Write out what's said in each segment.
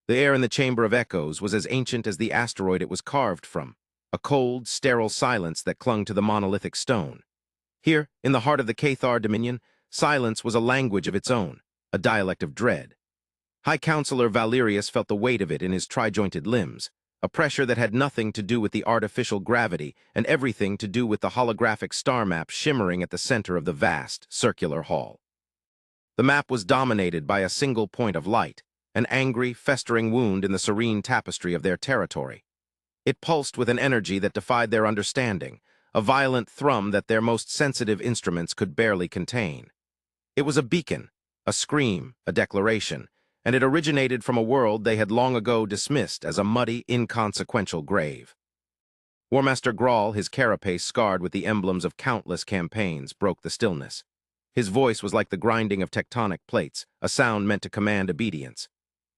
The air in the Chamber of Echoes was as ancient as the asteroid it was carved from, a cold, sterile silence that clung to the monolithic stone. Here, in the heart of the Cathar Dominion, silence was a language of its own, a dialect of dread. High Counselor Valerius felt the weight of it in his tri-jointed limbs, a pressure that had nothing to do with the artificial gravity and everything to do with the holographic star map shimmering at the center of the vast, circular hall. The map was dominated by a single point of light, an angry, festering wound in the serene tapestry of their territory. It pulsed with an energy that defied their understanding, a violent thrum that their most sensitive instruments could barely contain. It was a beacon, a scream, a declaration, and it originated from a world they had long ago dismissed as a muddy, inconsequential grave. Warmaster Grawl, his carapace scarred with the emblems of countless campaigns, broke the stillness. His voice was like the grinding of tectonic plates, a sound meant to command obedience.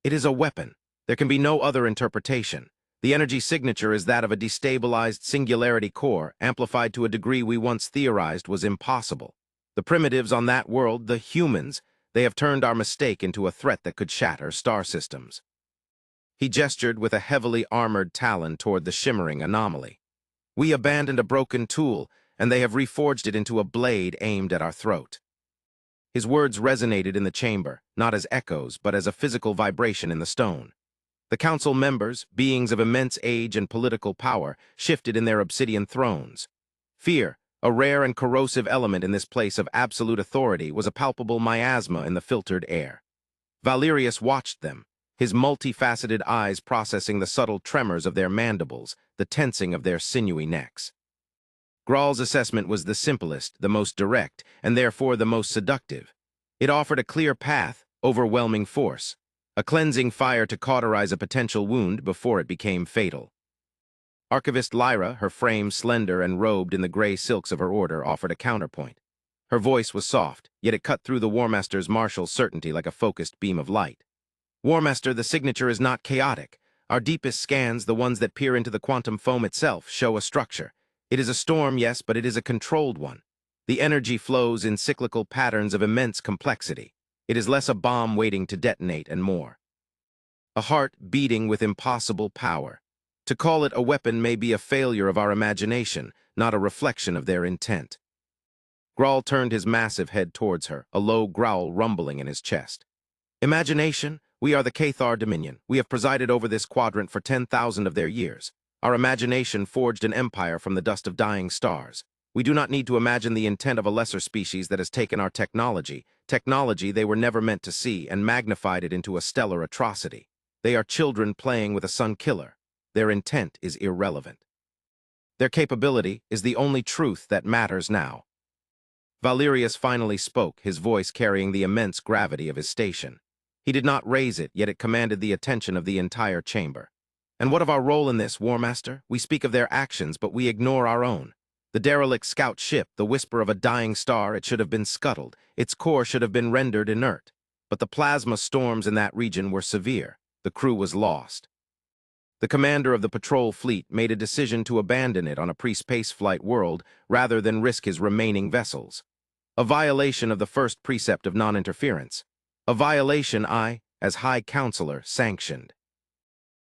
It is a weapon. There can be no other interpretation. The energy signature is that of a destabilized singularity core, amplified to a degree we once theorized was impossible. The primitives on that world, the humans, they have turned our mistake into a threat that could shatter star systems. He gestured with a heavily armored talon toward the shimmering anomaly. We abandoned a broken tool, and they have reforged it into a blade aimed at our throat. His words resonated in the chamber, not as echoes, but as a physical vibration in the stone. The council members, beings of immense age and political power, shifted in their obsidian thrones. Fear, a rare and corrosive element in this place of absolute authority, was a palpable miasma in the filtered air. Valerius watched them, his multifaceted eyes processing the subtle tremors of their mandibles, the tensing of their sinewy necks. Graal's assessment was the simplest, the most direct, and therefore the most seductive. It offered a clear path, overwhelming force, a cleansing fire to cauterize a potential wound before it became fatal. Archivist Lyra, her frame slender and robed in the gray silks of her order, offered a counterpoint. Her voice was soft, yet it cut through the Warmaster's martial certainty like a focused beam of light. Warmaster, the signature is not chaotic. Our deepest scans, the ones that peer into the quantum foam itself, show a structure. It is a storm, yes, but it is a controlled one. The energy flows in cyclical patterns of immense complexity. It is less a bomb waiting to detonate and more. A heart beating with impossible power. To call it a weapon may be a failure of our imagination, not a reflection of their intent. Grawl turned his massive head towards her, a low growl rumbling in his chest. Imagination, we are the Cathar Dominion. We have presided over this quadrant for 10,000 of their years. Our imagination forged an empire from the dust of dying stars. We do not need to imagine the intent of a lesser species that has taken our technology they were never meant to see, and magnified it into a stellar atrocity. They are children playing with a sun killer. Their intent is irrelevant. Their capability is the only truth that matters now. Valerius finally spoke, his voice carrying the immense gravity of his station. He did not raise it, yet it commanded the attention of the entire chamber. And what of our role in this, Warmaster? We speak of their actions, but we ignore our own. The derelict scout ship, the whisper of a dying star, it should have been scuttled. Its core should have been rendered inert. But the plasma storms in that region were severe. The crew was lost. The commander of the patrol fleet made a decision to abandon it on a pre-spaceflight world rather than risk his remaining vessels. A violation of the first precept of non-interference. A violation I, as High Counselor, sanctioned.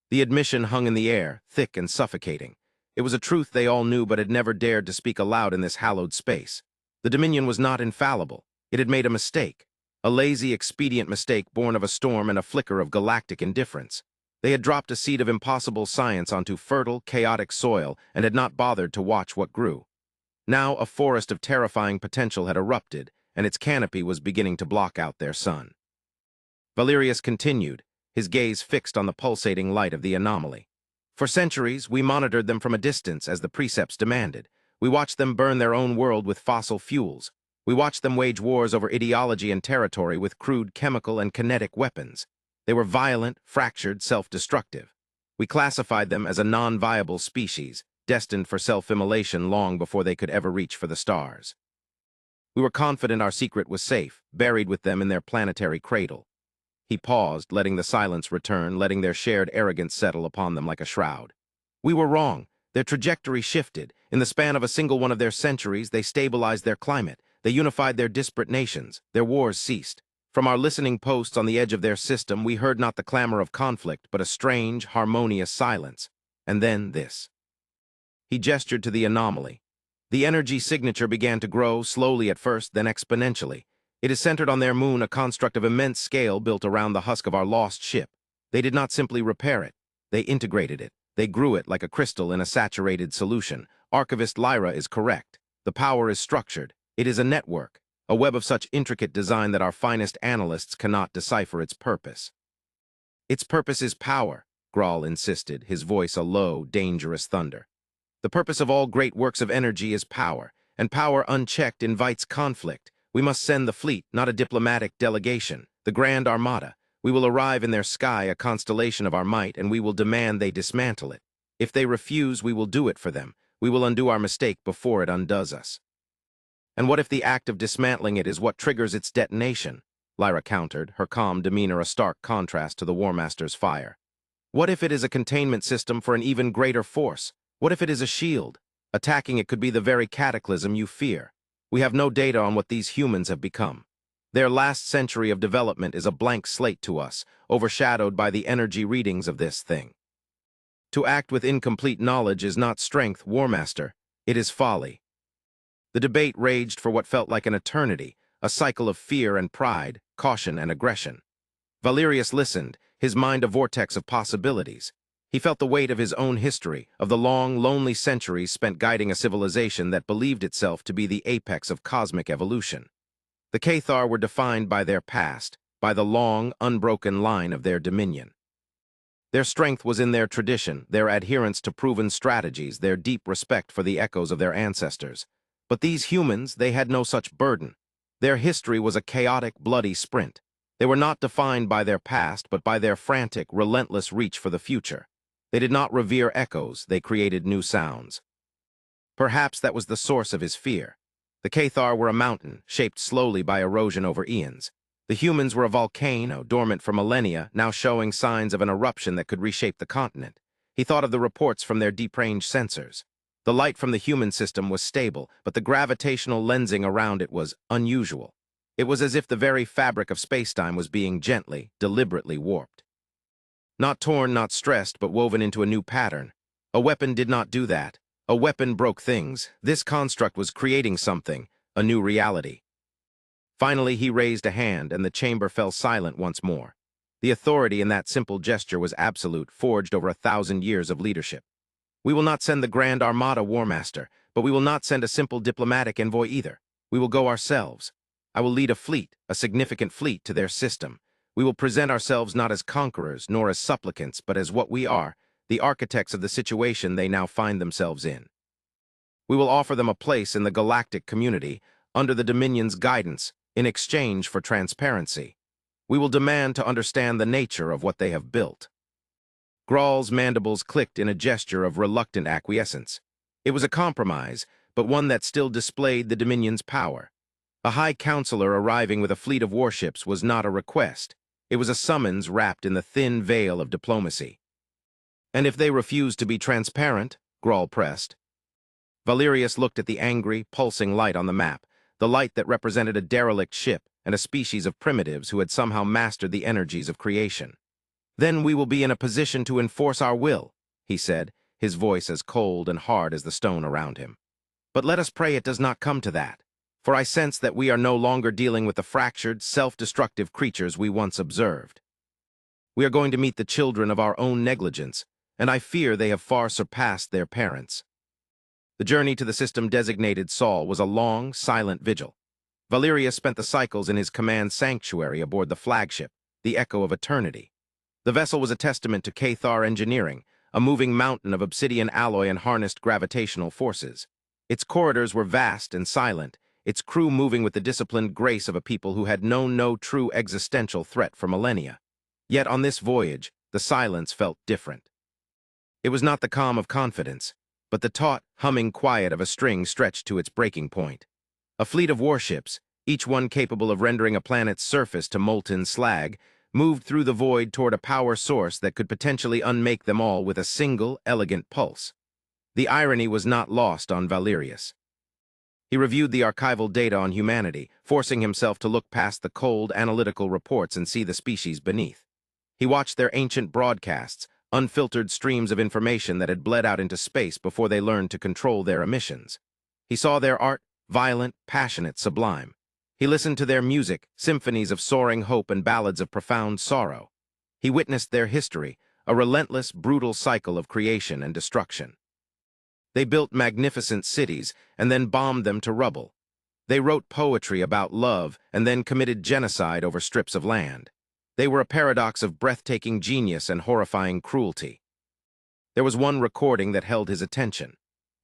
The admission hung in the air, thick and suffocating. It was a truth they all knew but had never dared to speak aloud in this hallowed space. The Dominion was not infallible. It had made a mistake. A lazy, expedient mistake born of a storm and a flicker of galactic indifference. They had dropped a seed of impossible science onto fertile, chaotic soil and had not bothered to watch what grew. Now a forest of terrifying potential had erupted, and its canopy was beginning to block out their sun. Valerius continued, his gaze fixed on the pulsating light of the anomaly. For centuries, we monitored them from a distance as the precepts demanded. We watched them burn their own world with fossil fuels. We watched them wage wars over ideology and territory with crude chemical and kinetic weapons. They were violent, fractured, self-destructive. We classified them as a non-viable species, destined for self-immolation long before they could ever reach for the stars. We were confident our secret was safe, buried with them in their planetary cradle. He paused, letting the silence return, letting their shared arrogance settle upon them like a shroud. We were wrong. Their trajectory shifted. In the span of a single one of their centuries, they stabilized their climate. They unified their disparate nations. Their wars ceased. From our listening posts on the edge of their system, we heard not the clamor of conflict, but a strange, harmonious silence. And then this. He gestured to the anomaly. The energy signature began to grow, slowly at first, then exponentially. It is centered on their moon, a construct of immense scale built around the husk of our lost ship. They did not simply repair it. They integrated it. They grew it like a crystal in a saturated solution. Archivist Lyra is correct. The power is structured. It is a network, a web of such intricate design that our finest analysts cannot decipher its purpose. Its purpose is power, Grawl insisted, his voice a low, dangerous thunder. The purpose of all great works of energy is power, and power unchecked invites conflict. We must send the fleet, not a diplomatic delegation, the Grand Armada. We will arrive in their sky, a constellation of our might, and we will demand they dismantle it. If they refuse, we will do it for them. We will undo our mistake before it undoes us. And what if the act of dismantling it is what triggers its detonation? Lyra countered, her calm demeanor a stark contrast to the War Master's fire. What if it is a containment system for an even greater force? What if it is a shield? Attacking it could be the very cataclysm you fear. We have no data on what these humans have become. Their last century of development is a blank slate to us, overshadowed by the energy readings of this thing. To act with incomplete knowledge is not strength, War Master. It is folly. The debate raged for what felt like an eternity, a cycle of fear and pride, caution and aggression. Valerius listened, his mind a vortex of possibilities. He felt the weight of his own history, of the long, lonely centuries spent guiding a civilization that believed itself to be the apex of cosmic evolution. The Cathar were defined by their past, by the long, unbroken line of their dominion. Their strength was in their tradition, their adherence to proven strategies, their deep respect for the echoes of their ancestors. But these humans, they had no such burden. Their history was a chaotic, bloody sprint. They were not defined by their past, but by their frantic, relentless reach for the future. They did not revere echoes, they created new sounds. Perhaps that was the source of his fear. The Cathar were a mountain, shaped slowly by erosion over eons. The humans were a volcano, dormant for millennia, now showing signs of an eruption that could reshape the continent. He thought of the reports from their deep-range sensors. The light from the human system was stable, but the gravitational lensing around it was unusual. It was as if the very fabric of spacetime was being gently, deliberately warped. Not torn, not stressed, but woven into a new pattern. A weapon did not do that. A weapon broke things. This construct was creating something, a new reality. Finally, he raised a hand, and the chamber fell silent once more. The authority in that simple gesture was absolute, forged over 1,000 years of leadership. We will not send the Grand Armada, War Master, but we will not send a simple diplomatic envoy either. We will go ourselves. I will lead a fleet, a significant fleet, to their system. We will present ourselves not as conquerors, nor as supplicants, but as what we are, the architects of the situation they now find themselves in. We will offer them a place in the galactic community, under the Dominion's guidance, in exchange for transparency. We will demand to understand the nature of what they have built. Grawl's mandibles clicked in a gesture of reluctant acquiescence. It was a compromise, but one that still displayed the Dominion's power. A high counselor arriving with a fleet of warships was not a request. It was a summons wrapped in the thin veil of diplomacy. And if they refused to be transparent, Grawl pressed. Valerius looked at the angry, pulsing light on the map, the light that represented a derelict ship and a species of primitives who had somehow mastered the energies of creation. Then we will be in a position to enforce our will, he said, his voice as cold and hard as the stone around him. But let us pray it does not come to that, for I sense that we are no longer dealing with the fractured, self-destructive creatures we once observed. We are going to meet the children of our own negligence, and I fear they have far surpassed their parents. The journey to the system-designated Sol was a long, silent vigil. Valerius spent the cycles in his command sanctuary aboard the flagship, the Echo of Eternity. The vessel was a testament to Cathar engineering, a moving mountain of obsidian alloy and harnessed gravitational forces. Its corridors were vast and silent, its crew moving with the disciplined grace of a people who had known no true existential threat for millennia. Yet on this voyage, the silence felt different. It was not the calm of confidence, but the taut, humming quiet of a string stretched to its breaking point. A fleet of warships, each one capable of rendering a planet's surface to molten slag, moved through the void toward a power source that could potentially unmake them all with a single, elegant pulse. The irony was not lost on Valerius. He reviewed the archival data on humanity, forcing himself to look past the cold, analytical reports and see the species beneath. He watched their ancient broadcasts, unfiltered streams of information that had bled out into space before they learned to control their emissions. He saw their art, violent, passionate, sublime. He listened to their music, symphonies of soaring hope and ballads of profound sorrow. He witnessed their history, a relentless, brutal cycle of creation and destruction. They built magnificent cities and then bombed them to rubble. They wrote poetry about love and then committed genocide over strips of land. They were a paradox of breathtaking genius and horrifying cruelty. There was one recording that held his attention.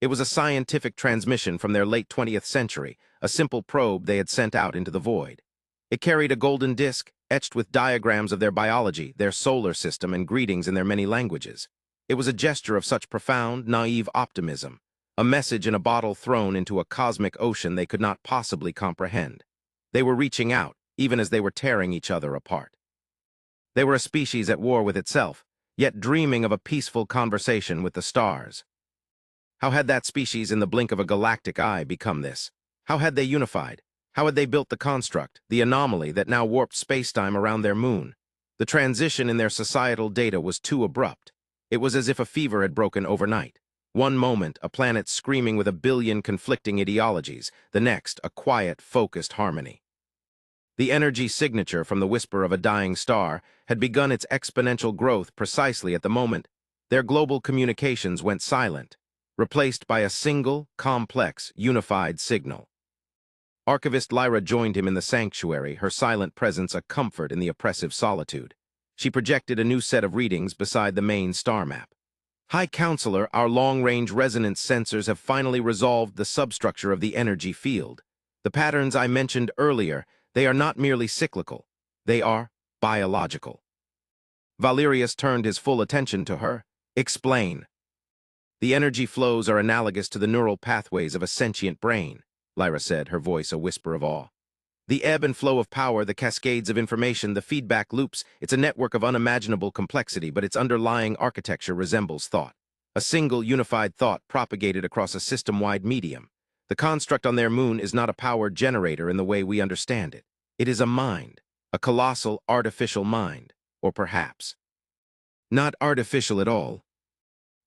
It was a scientific transmission from their late 20th century, a simple probe they had sent out into the void. It carried a golden disc, etched with diagrams of their biology, their solar system, and greetings in their many languages. It was a gesture of such profound, naive optimism, a message in a bottle thrown into a cosmic ocean they could not possibly comprehend. They were reaching out, even as they were tearing each other apart. They were a species at war with itself, yet dreaming of a peaceful conversation with the stars. How had that species in the blink of a galactic eye become this? How had they unified? How had they built the construct, the anomaly that now warped spacetime around their moon? The transition in their societal data was too abrupt. It was as if a fever had broken overnight. One moment, a planet screaming with a billion conflicting ideologies. The next, a quiet, focused harmony. The energy signature from the whisper of a dying star had begun its exponential growth precisely at the moment their global communications went silent, replaced by a single, complex, unified signal. Archivist Lyra joined him in the sanctuary, her silent presence a comfort in the oppressive solitude. She projected a new set of readings beside the main star map. High Counselor, our long-range resonance sensors have finally resolved the substructure of the energy field. The patterns I mentioned earlier, they are not merely cyclical, they are biological. Valerius turned his full attention to her. Explain. The energy flows are analogous to the neural pathways of a sentient brain, Lyra said, her voice a whisper of awe. The ebb and flow of power, the cascades of information, the feedback loops, it's a network of unimaginable complexity, but its underlying architecture resembles thought. A single, unified thought propagated across a system-wide medium. The construct on their moon is not a power generator in the way we understand it. It is a mind, a colossal, artificial mind, or perhaps not artificial at all.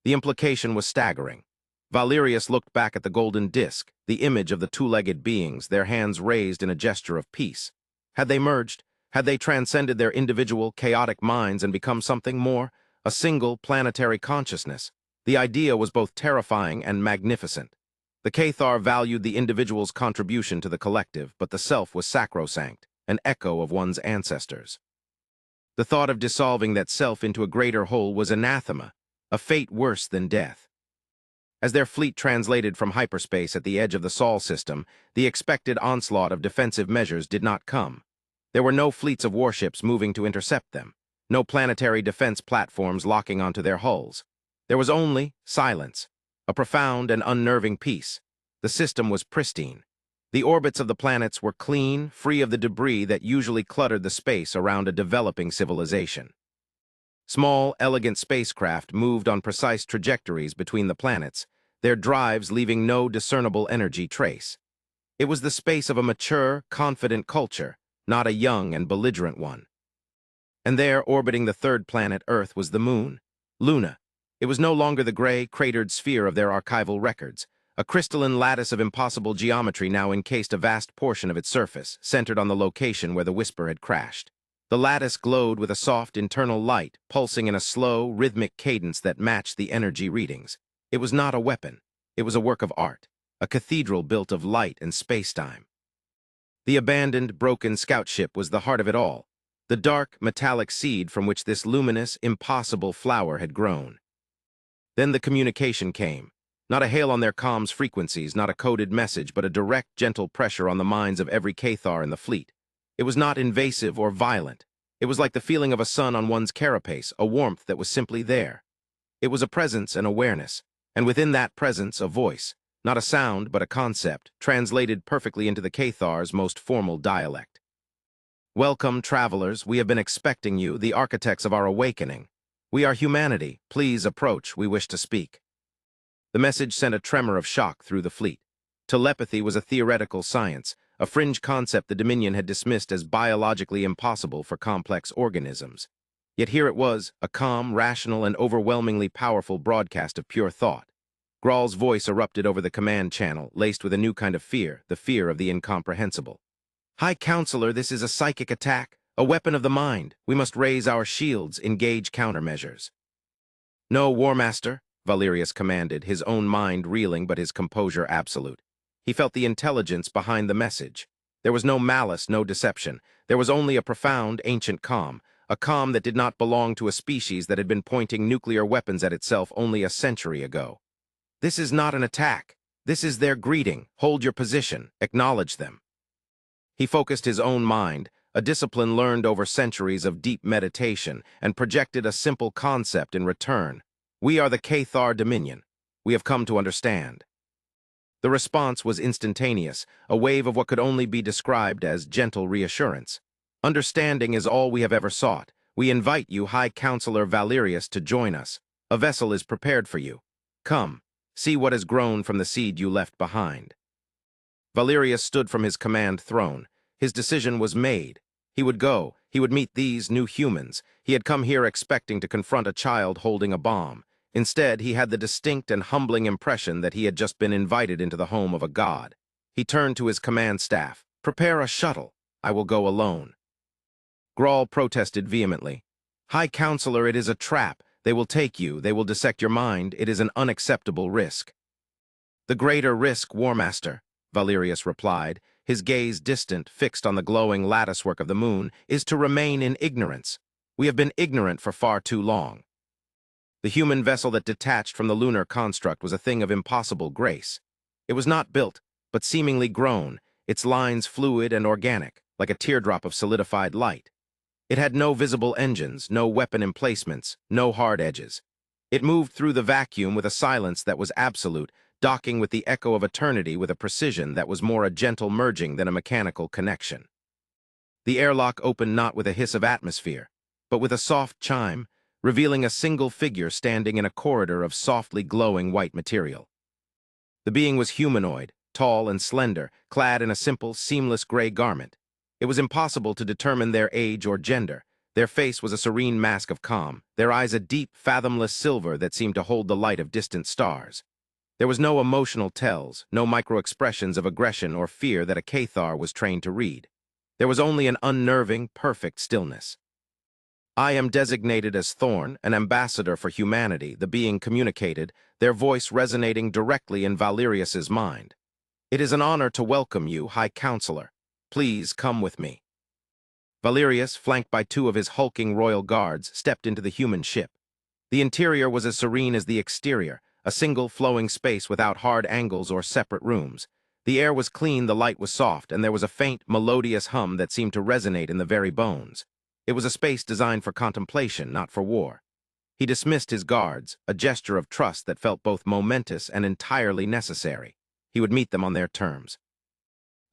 The implication was staggering. Valerius looked back at the golden disk, the image of the two-legged beings, their hands raised in a gesture of peace. Had they merged? Had they transcended their individual, chaotic minds and become something more? A single, planetary consciousness. The idea was both terrifying and magnificent. The Cathar valued the individual's contribution to the collective, but the self was sacrosanct, an echo of one's ancestors. The thought of dissolving that self into a greater whole was anathema, a fate worse than death. As their fleet translated from hyperspace at the edge of the Sol system, the expected onslaught of defensive measures did not come. There were no fleets of warships moving to intercept them, no planetary defense platforms locking onto their hulls. There was only silence, a profound and unnerving peace. The system was pristine. The orbits of the planets were clean, free of the debris that usually cluttered the space around a developing civilization. Small, elegant spacecraft moved on precise trajectories between the planets, their drives leaving no discernible energy trace. It was the space of a mature, confident culture, not a young and belligerent one. And there, orbiting the third planet, Earth, was the moon, Luna. It was no longer the gray, cratered sphere of their archival records. A crystalline lattice of impossible geometry now encased a vast portion of its surface, centered on the location where the Whisper had crashed. The lattice glowed with a soft internal light, pulsing in a slow, rhythmic cadence that matched the energy readings. It was not a weapon. It was a work of art, a cathedral built of light and space-time. The abandoned, broken scout ship was the heart of it all, the dark, metallic seed from which this luminous, impossible flower had grown. Then the communication came. Not a hail on their comms frequencies, not a coded message, but a direct, gentle pressure on the minds of every Cathar in the fleet. It was not invasive or violent. It was like the feeling of a sun on one's carapace, a warmth that was simply there. It was a presence and awareness, and within that presence a voice, not a sound but a concept, translated perfectly into the Cathar's most formal dialect. Welcome, travelers, we have been expecting you, the architects of our awakening. We are humanity, please approach, we wish to speak. The message sent a tremor of shock through the fleet. Telepathy was a theoretical science, a fringe concept the Dominion had dismissed as biologically impossible for complex organisms. Yet here it was, a calm, rational, and overwhelmingly powerful broadcast of pure thought. Graal's voice erupted over the command channel, laced with a new kind of fear, the fear of the incomprehensible. "High Counselor, this is a psychic attack, a weapon of the mind. We must raise our shields, engage countermeasures." "No, War Master," Valerius commanded, his own mind reeling but his composure absolute. He felt the intelligence behind the message. There was no malice, no deception. There was only a profound, ancient calm, a calm that did not belong to a species that had been pointing nuclear weapons at itself only a century ago. "This is not an attack. This is their greeting. Hold your position. Acknowledge them." He focused his own mind, a discipline learned over centuries of deep meditation, and projected a simple concept in return. "We are the Cathar Dominion. We have come to understand." The response was instantaneous, a wave of what could only be described as gentle reassurance. "Understanding is all we have ever sought. We invite you, High Counselor Valerius, to join us. A vessel is prepared for you. Come, see what has grown from the seed you left behind." Valerius stood from his command throne. His decision was made. He would go. He would meet these new humans. He had come here expecting to confront a child holding a bomb. Instead, he had the distinct and humbling impression that he had just been invited into the home of a god. He turned to his command staff. "Prepare a shuttle. I will go alone." Graal protested vehemently. "High Counselor, it is a trap. They will take you. They will dissect your mind. It is an unacceptable risk." "The greater risk, War Master," Valerius replied, his gaze distant, fixed on the glowing latticework of the moon, "is to remain in ignorance. We have been ignorant for far too long." The human vessel that detached from the lunar construct was a thing of impossible grace. It was not built, but seemingly grown, its lines fluid and organic, like a teardrop of solidified light. It had no visible engines, no weapon emplacements, no hard edges. It moved through the vacuum with a silence that was absolute, docking with the echo of eternity with a precision that was more a gentle merging than a mechanical connection. The airlock opened not with a hiss of atmosphere, but with a soft chime, revealing a single figure standing in a corridor of softly glowing white material. The being was humanoid, tall and slender, clad in a simple, seamless gray garment. It was impossible to determine their age or gender. Their face was a serene mask of calm, their eyes a deep, fathomless silver that seemed to hold the light of distant stars. There was no emotional tells, no micro-expressions of aggression or fear that a Cathar was trained to read. There was only an unnerving, perfect stillness. "I am designated as Thorn, an ambassador for humanity," the being communicated, their voice resonating directly in Valerius's mind. "It is an honor to welcome you, High Counselor. Please come with me." Valerius, flanked by two of his hulking royal guards, stepped into the human ship. The interior was as serene as the exterior, a single flowing space without hard angles or separate rooms. The air was clean, the light was soft, and there was a faint, melodious hum that seemed to resonate in the very bones. It was a space designed for contemplation, not for war. He dismissed his guards, a gesture of trust that felt both momentous and entirely necessary. He would meet them on their terms.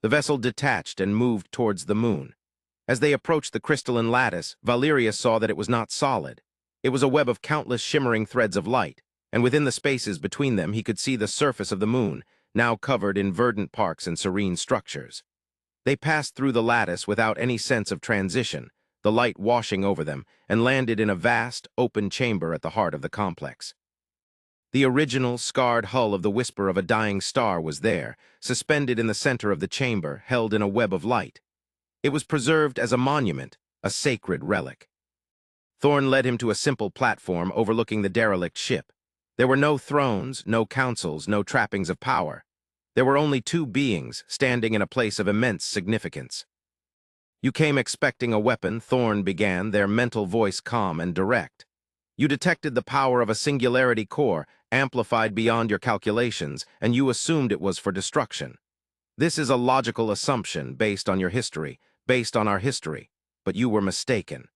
The vessel detached and moved towards the moon. As they approached the crystalline lattice, Valerius saw that it was not solid. It was a web of countless shimmering threads of light, and within the spaces between them he could see the surface of the moon, now covered in verdant parks and serene structures. They passed through the lattice without any sense of transition, the light washing over them, and landed in a vast, open chamber at the heart of the complex. The original, scarred hull of the Whisper of a Dying Star was there, suspended in the center of the chamber, held in a web of light. It was preserved as a monument, a sacred relic. Thorn led him to a simple platform overlooking the derelict ship. There were no thrones, no councils, no trappings of power. There were only two beings standing in a place of immense significance. "You came expecting a weapon," Thorn began, their mental voice calm and direct. "You detected the power of a singularity core, amplified beyond your calculations, and you assumed it was for destruction. This is a logical assumption based on your history, based on our history, but you were mistaken."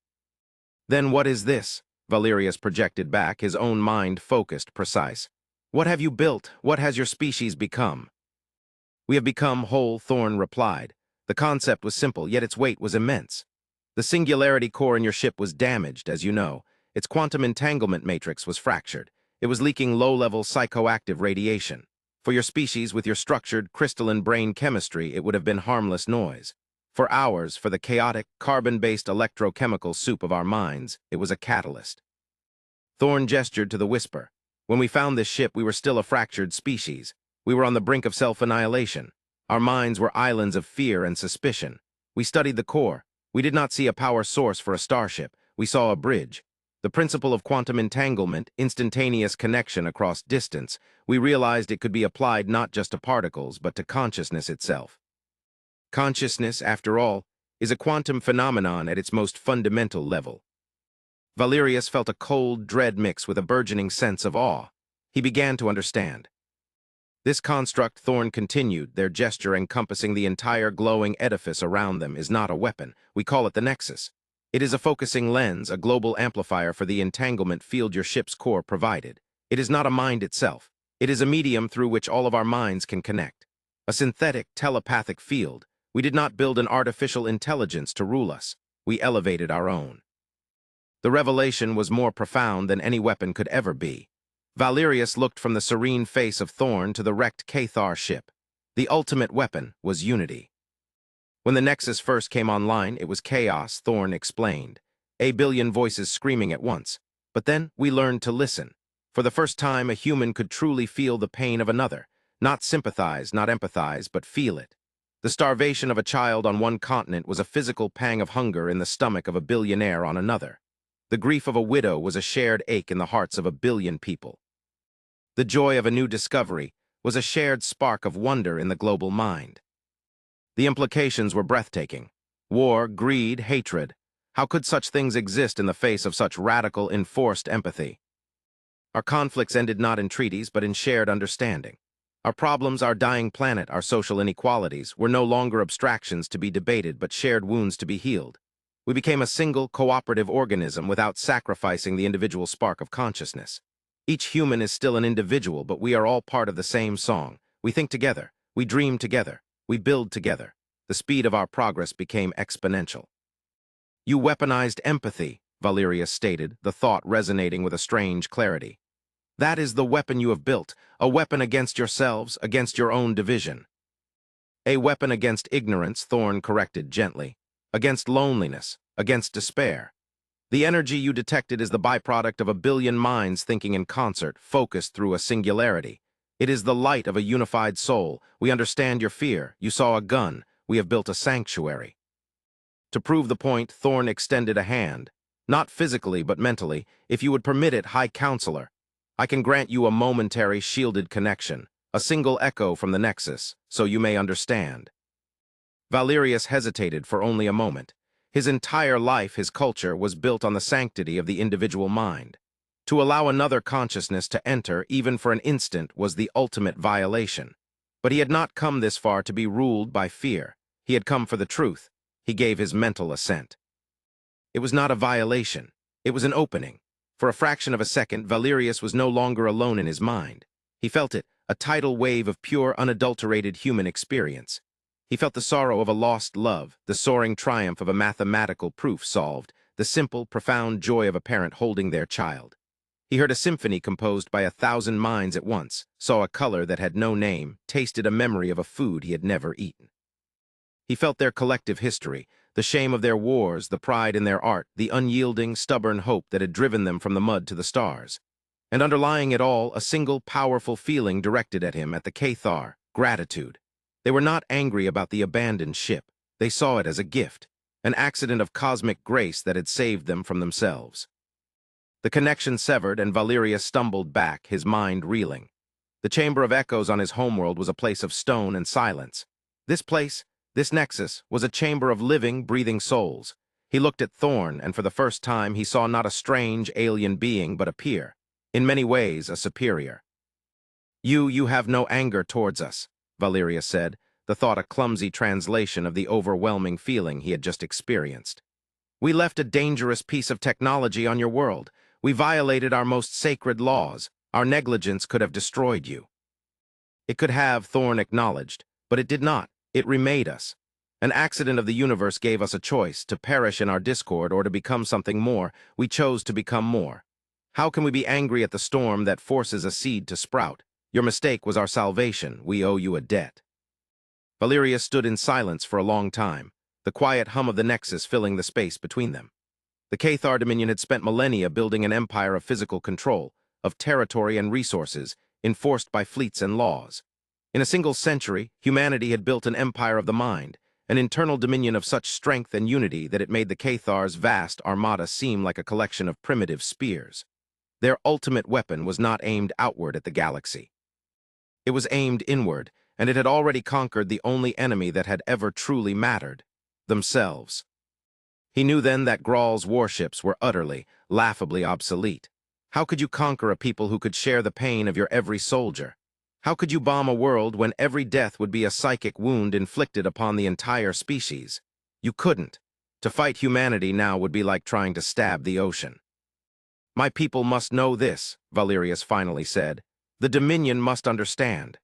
"Then what is this?" Valerius projected back, his own mind focused, precise. "What have you built? What has your species become?" "We have become whole," Thorn replied. "The concept was simple, yet its weight was immense. The singularity core in your ship was damaged, as you know. Its quantum entanglement matrix was fractured. It was leaking low-level psychoactive radiation. For your species with your structured, crystalline brain chemistry, it would have been harmless noise. For ours, for the chaotic, carbon-based electrochemical soup of our minds, it was a catalyst. Thorn gestured to the whisper. When we found this ship, we were still a fractured species. We were on the brink of self-annihilation. Our minds were islands of fear and suspicion. We studied the core. We did not see a power source for a starship. We saw a bridge. The principle of quantum entanglement, instantaneous connection across distance, we realized it could be applied not just to particles, but to consciousness itself. Consciousness, after all, is a quantum phenomenon at its most fundamental level. Valerius felt a cold dread mix with a burgeoning sense of awe. He began to understand. This construct, Thorn continued, their gesture encompassing the entire glowing edifice around them, is not a weapon. We call it the Nexus. It is a focusing lens, a global amplifier for the entanglement field your ship's core provided. It is not a mind itself. It is a medium through which all of our minds can connect. A synthetic, telepathic field. We did not build an artificial intelligence to rule us. We elevated our own. The revelation was more profound than any weapon could ever be. Valerius looked from the serene face of Thorn to the wrecked Cathar ship. The ultimate weapon was unity. When the Nexus first came online, it was chaos, Thorn explained. A billion voices screaming at once. But then we learned to listen. For the first time, a human could truly feel the pain of another. Not sympathize, not empathize, but feel it. The starvation of a child on one continent was a physical pang of hunger in the stomach of a billionaire on another. The grief of a widow was a shared ache in the hearts of a billion people. The joy of a new discovery was a shared spark of wonder in the global mind. The implications were breathtaking. War, greed, hatred. How could such things exist in the face of such radical, enforced empathy? Our conflicts ended not in treaties, but in shared understanding. Our problems, our dying planet, our social inequalities were no longer abstractions to be debated, but shared wounds to be healed. We became a single, cooperative organism without sacrificing the individual spark of consciousness. Each human is still an individual, but we are all part of the same song. We think together. We dream together. We build together. The speed of our progress became exponential. You weaponized empathy, Valerius stated, the thought resonating with a strange clarity. That is the weapon you have built, a weapon against yourselves, against your own division. A weapon against ignorance, Thorn corrected gently, against loneliness, against despair. The energy you detected is the byproduct of a billion minds thinking in concert, focused through a singularity. It is the light of a unified soul. We understand your fear. You saw a gun. We have built a sanctuary. To prove the point, Thorn extended a hand. Not physically, but mentally. If you would permit it, High Counselor, I can grant you a momentary shielded connection, a single echo from the Nexus, so you may understand. Valerius hesitated for only a moment. His entire life, his culture, was built on the sanctity of the individual mind. To allow another consciousness to enter, even for an instant, was the ultimate violation. But he had not come this far to be ruled by fear. He had come for the truth. He gave his mental assent. It was not a violation. It was an opening. For a fraction of a second, Valerius was no longer alone in his mind. He felt it, a tidal wave of pure, unadulterated human experience. He felt the sorrow of a lost love, the soaring triumph of a mathematical proof solved, the simple, profound joy of a parent holding their child. He heard a symphony composed by 1,000 minds at once, saw a color that had no name, tasted a memory of a food he had never eaten. He felt their collective history, the shame of their wars, the pride in their art, the unyielding, stubborn hope that had driven them from the mud to the stars. And underlying it all, a single, powerful feeling directed at him, at the Cathar, gratitude. They were not angry about the abandoned ship. They saw it as a gift, an accident of cosmic grace that had saved them from themselves. The connection severed, and Valerius stumbled back, his mind reeling. The chamber of echoes on his homeworld was a place of stone and silence. This place, this Nexus, was a chamber of living, breathing souls. He looked at Thorn, and for the first time he saw not a strange, alien being, but a peer. In many ways, a superior. You have no anger towards us, Valerius said, the thought a clumsy translation of the overwhelming feeling he had just experienced. We left a dangerous piece of technology on your world. We violated our most sacred laws. Our negligence could have destroyed you. It could have, Thorn acknowledged, but it did not. It remade us. An accident of the universe gave us a choice, to perish in our discord or to become something more. We chose to become more. How can we be angry at the storm that forces a seed to sprout? Your mistake was our salvation. We owe you a debt. Valeria stood in silence for a long time, the quiet hum of the Nexus filling the space between them. The Cathar Dominion had spent millennia building an empire of physical control, of territory and resources, enforced by fleets and laws. In a single century, humanity had built an empire of the mind, an internal dominion of such strength and unity that it made the Cathar's vast armada seem like a collection of primitive spears. Their ultimate weapon was not aimed outward at the galaxy. It was aimed inward, and it had already conquered the only enemy that had ever truly mattered: themselves. He knew then that Graal's warships were utterly, laughably obsolete. How could you conquer a people who could share the pain of your every soldier? How could you bomb a world when every death would be a psychic wound inflicted upon the entire species? You couldn't. To fight humanity now would be like trying to stab the ocean. My people must know this, Valerius finally said. The Dominion must understand.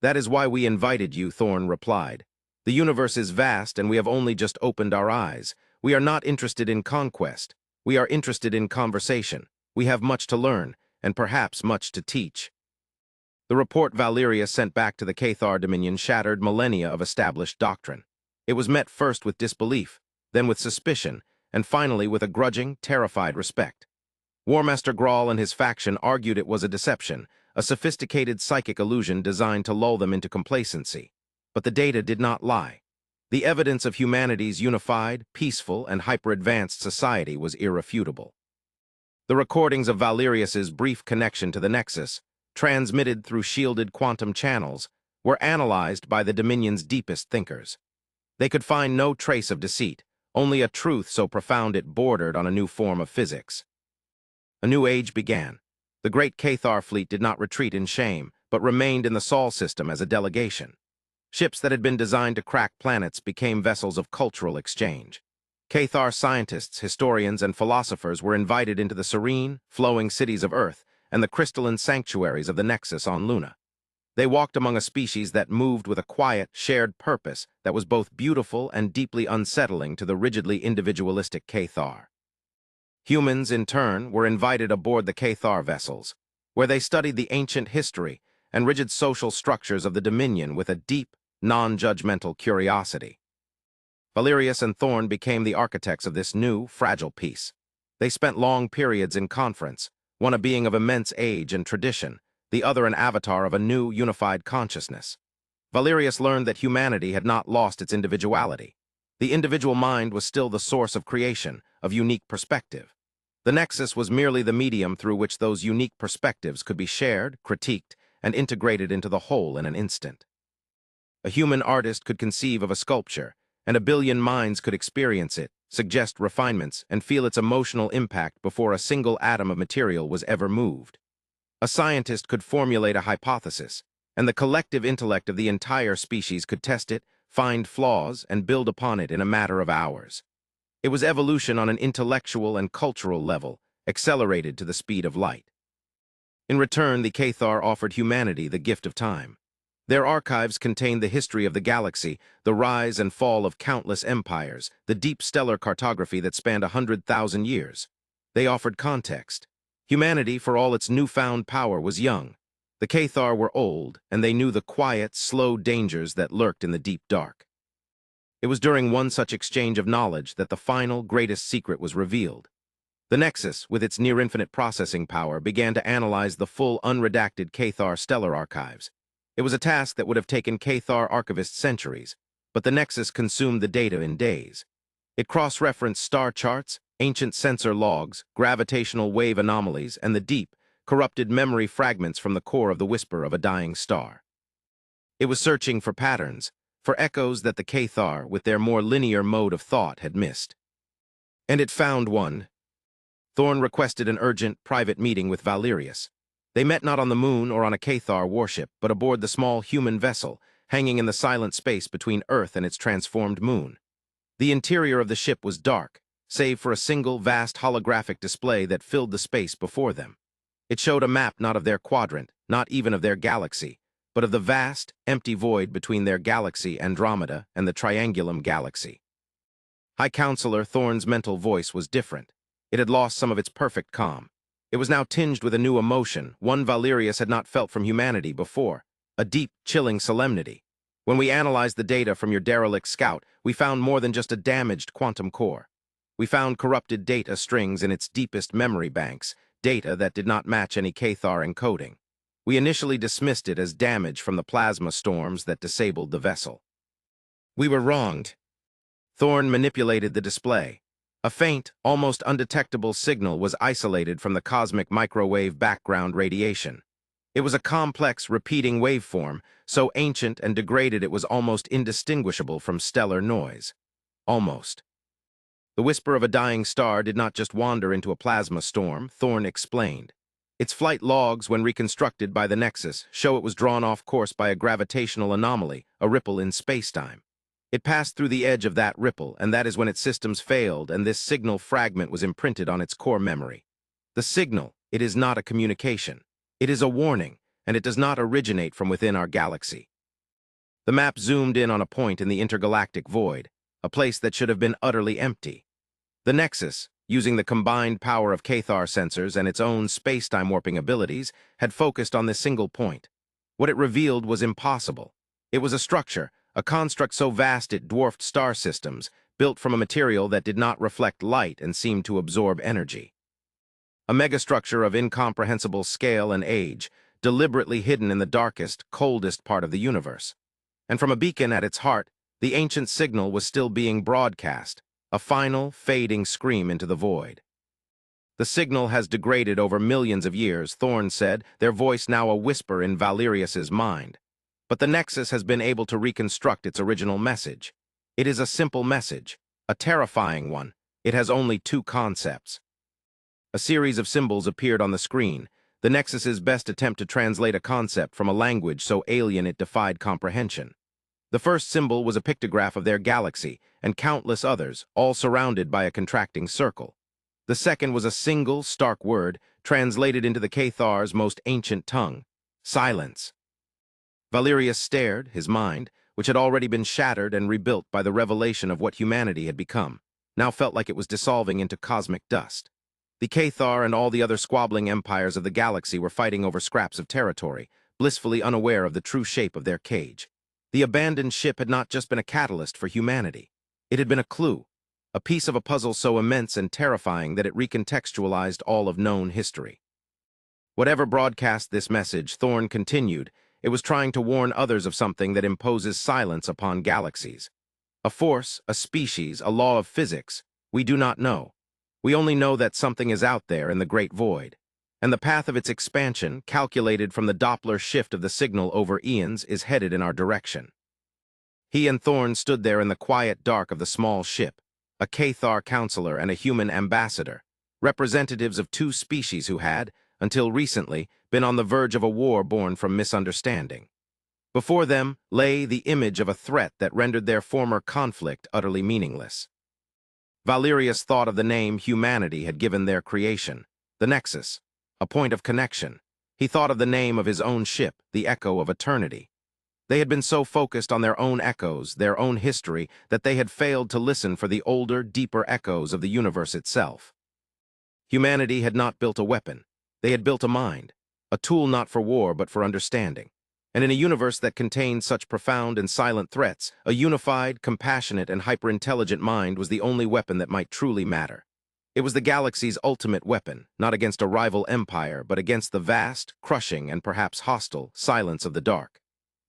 That is why we invited you, Thorn replied. The universe is vast and we have only just opened our eyes. We are not interested in conquest. We are interested in conversation. We have much to learn, and perhaps much to teach. The report Valerius sent back to the Cathar Dominion shattered millennia of established doctrine. It was met first with disbelief, then with suspicion, and finally with a grudging, terrified respect. Warmaster Graal and his faction argued it was a deception, a sophisticated psychic illusion designed to lull them into complacency. But the data did not lie. The evidence of humanity's unified, peaceful, and hyper-advanced society was irrefutable. The recordings of Valerius's brief connection to the Nexus, transmitted through shielded quantum channels, were analyzed by the Dominion's deepest thinkers. They could find no trace of deceit, only a truth so profound it bordered on a new form of physics. A new age began. The great Cathar fleet did not retreat in shame, but remained in the Sol system as a delegation. Ships that had been designed to crack planets became vessels of cultural exchange. Cathar scientists, historians, and philosophers were invited into the serene, flowing cities of Earth and the crystalline sanctuaries of the Nexus on Luna. They walked among a species that moved with a quiet, shared purpose that was both beautiful and deeply unsettling to the rigidly individualistic Cathar. Humans, in turn, were invited aboard the Cathar vessels, where they studied the ancient history and rigid social structures of the Dominion with a deep, non-judgmental curiosity. Valerius and Thorn became the architects of this new, fragile peace. They spent long periods in conference, one a being of immense age and tradition, the other an avatar of a new, unified consciousness. Valerius learned that humanity had not lost its individuality. The individual mind was still the source of creation, of unique perspective. The Nexus was merely the medium through which those unique perspectives could be shared, critiqued, and integrated into the whole in an instant. A human artist could conceive of a sculpture, and a billion minds could experience it, suggest refinements, and feel its emotional impact before a single atom of material was ever moved. A scientist could formulate a hypothesis, and the collective intellect of the entire species could test it, find flaws, and build upon it in a matter of hours. It was evolution on an intellectual and cultural level, accelerated to the speed of light. In return, the Cathar offered humanity the gift of time. Their archives contained the history of the galaxy, the rise and fall of countless empires, the deep stellar cartography that spanned 100,000 years. They offered context. Humanity, for all its newfound power, was young. The Cathar were old, and they knew the quiet, slow dangers that lurked in the deep dark. It was during one such exchange of knowledge that the final, greatest secret was revealed. The Nexus, with its near-infinite processing power, began to analyze the full, unredacted Cathar stellar archives. It was a task that would have taken Cathar archivists centuries, but the Nexus consumed the data in days. It cross-referenced star charts, ancient sensor logs, gravitational wave anomalies, and the deep, corrupted memory fragments from the core of the whisper of a dying star. It was searching for patterns, for echoes that the Cathar, with their more linear mode of thought, had missed. And it found one. Thorn requested an urgent, private meeting with Valerius. They met not on the moon or on a Cathar warship, but aboard the small human vessel, hanging in the silent space between Earth and its transformed moon. The interior of the ship was dark, save for a single vast holographic display that filled the space before them. It showed a map not of their quadrant, not even of their galaxy, but of the vast, empty void between their galaxy Andromeda and the Triangulum galaxy. High Counselor Thorn's mental voice was different. It had lost some of its perfect calm. It was now tinged with a new emotion, one Valerius had not felt from humanity before, a deep, chilling solemnity. When we analyzed the data from your derelict scout, we found more than just a damaged quantum core. We found corrupted data strings in its deepest memory banks, data that did not match any Cathar encoding. We initially dismissed it as damage from the plasma storms that disabled the vessel. We were wronged. Thorn manipulated the display. A faint, almost undetectable signal was isolated from the cosmic microwave background radiation. It was a complex, repeating waveform, so ancient and degraded it was almost indistinguishable from stellar noise. Almost. The whisper of a dying star did not just wander into a plasma storm, Thorn explained. Its flight logs, when reconstructed by the Nexus, show it was drawn off course by a gravitational anomaly, a ripple in space-time. It passed through the edge of that ripple, and that is when its systems failed, and this signal fragment was imprinted on its core memory. The signal, it is not a communication. It is a warning, and it does not originate from within our galaxy. The map zoomed in on a point in the intergalactic void, a place that should have been utterly empty. The Nexus, using the combined power of Cathar sensors and its own space-time warping abilities, had focused on this single point. What it revealed was impossible. It was a structure, a construct so vast it dwarfed star systems, built from a material that did not reflect light and seemed to absorb energy. A megastructure of incomprehensible scale and age, deliberately hidden in the darkest, coldest part of the universe. And from a beacon at its heart, the ancient signal was still being broadcast, a final, fading scream into the void. The signal has degraded over millions of years, Thorn said, their voice now a whisper in Valerius's mind. But the Nexus has been able to reconstruct its original message. It is a simple message, a terrifying one. It has only two concepts. A series of symbols appeared on the screen, the Nexus's best attempt to translate a concept from a language so alien it defied comprehension. The first symbol was a pictograph of their galaxy, and countless others, all surrounded by a contracting circle. The second was a single, stark word, translated into the Cathar's most ancient tongue: silence. Valerius stared, his mind, which had already been shattered and rebuilt by the revelation of what humanity had become, now felt like it was dissolving into cosmic dust. The Cathar and all the other squabbling empires of the galaxy were fighting over scraps of territory, blissfully unaware of the true shape of their cage. The abandoned ship had not just been a catalyst for humanity. It had been a clue, a piece of a puzzle so immense and terrifying that it recontextualized all of known history. Whatever broadcast this message, Thorn continued, it was trying to warn others of something that imposes silence upon galaxies. A force, a species, a law of physics, we do not know. We only know that something is out there in the great void, and the path of its expansion, calculated from the Doppler shift of the signal over eons, is headed in our direction. He and Thorn stood there in the quiet dark of the small ship, a Cathar counselor and a human ambassador, representatives of two species who had, until recently, been on the verge of a war born from misunderstanding. Before them lay the image of a threat that rendered their former conflict utterly meaningless. Valerius thought of the name humanity had given their creation, the Nexus, a point of connection. He thought of the name of his own ship, the Echo of Eternity. They had been so focused on their own echoes, their own history, that they had failed to listen for the older, deeper echoes of the universe itself. Humanity had not built a weapon. They had built a mind, a tool not for war but for understanding. And in a universe that contained such profound and silent threats, a unified, compassionate, and hyper-intelligent mind was the only weapon that might truly matter. It was the galaxy's ultimate weapon, not against a rival empire, but against the vast, crushing, and perhaps hostile silence of the dark.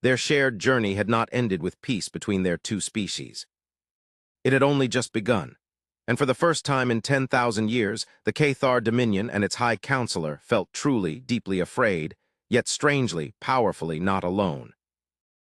Their shared journey had not ended with peace between their two species. It had only just begun. And for the first time in 10,000 years, the Cathar Dominion and its High Counselor felt truly, deeply afraid, yet strangely, powerfully not alone.